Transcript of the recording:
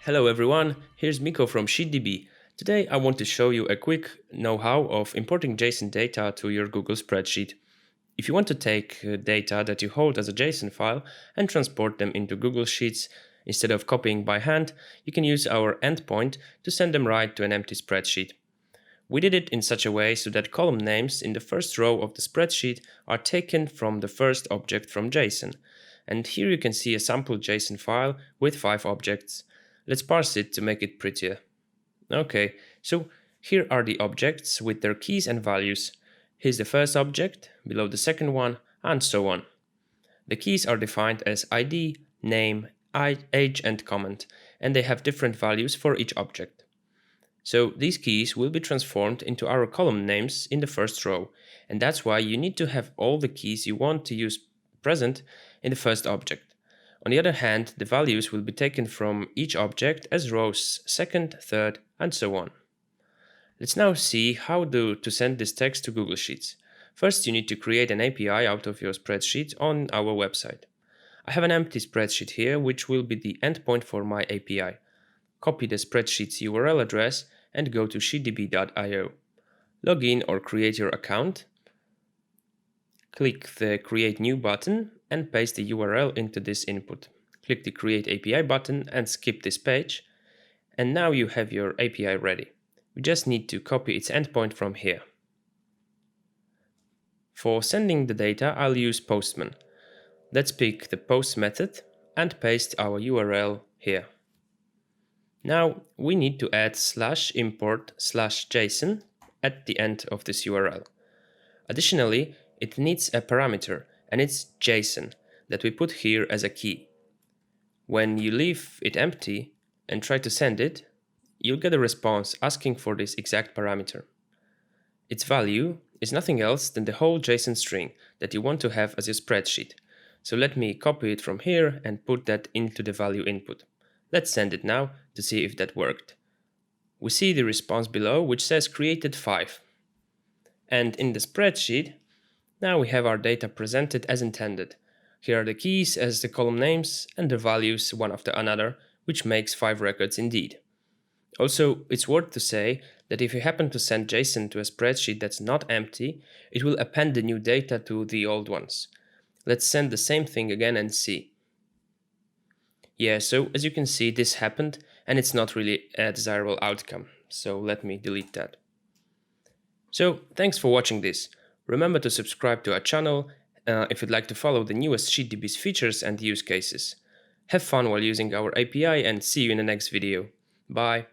Hello everyone, here's Miko from SheetDB. Today I want to show you a quick know-how of importing JSON data to your Google spreadsheet. If you want to take data that you hold as a JSON file and transport them into Google Sheets instead of copying by hand, you can use our endpoint to send them right to an empty spreadsheet. We did it in such a way so that column names in the first row of the spreadsheet are taken from the first object from JSON. And here you can see a sample JSON file with 5 objects. Let's parse it to make it prettier. Okay, so here are the objects with their keys and values. Here's the first object, below the second one, and so on. The keys are defined as ID, name, age, and comment, and they have different values for each object. So these keys will be transformed into our column names in the first row, and that's why you need to have all the keys you want to use present in the first object. On the other hand, the values will be taken from each object as rows second, third, and so on. Let's now see how to send this text to Google Sheets. First, you need to create an API out of your spreadsheet on our website. I have an empty spreadsheet here, which will be the endpoint for my API. Copy the spreadsheet's URL address and go to sheetdb.io. Log in or create your account. Click the Create New button and paste the URL into this input. Click the Create API button and skip this page. And now you have your API ready. We just need to copy its endpoint from here. For sending the data, I'll use Postman. Let's pick the post method and paste our URL here. Now we need to add /import/JSON at the end of this URL. Additionally, it needs a parameter, and it's JSON, that we put here as a key. When you leave it empty and try to send it, you'll get a response asking for this exact parameter. Its value is nothing else than the whole JSON string that you want to have as your spreadsheet. So let me copy it from here and put that into the value input. Let's send it now to see if that worked. We see the response below, which says created 5. And in the spreadsheet, now we have our data presented as intended. Here are the keys as the column names and the values one after another, which makes 5 records indeed. Also, it's worth to say that if you happen to send JSON to a spreadsheet that's not empty, it will append the new data to the old ones. Let's send the same thing again and see. Yeah, so as you can see, this happened and it's not really a desirable outcome. So let me delete that. So thanks for watching this. Remember to subscribe to our channel if you'd like to follow the newest SheetDB's features and use cases. Have fun while using our API and see you in the next video. Bye.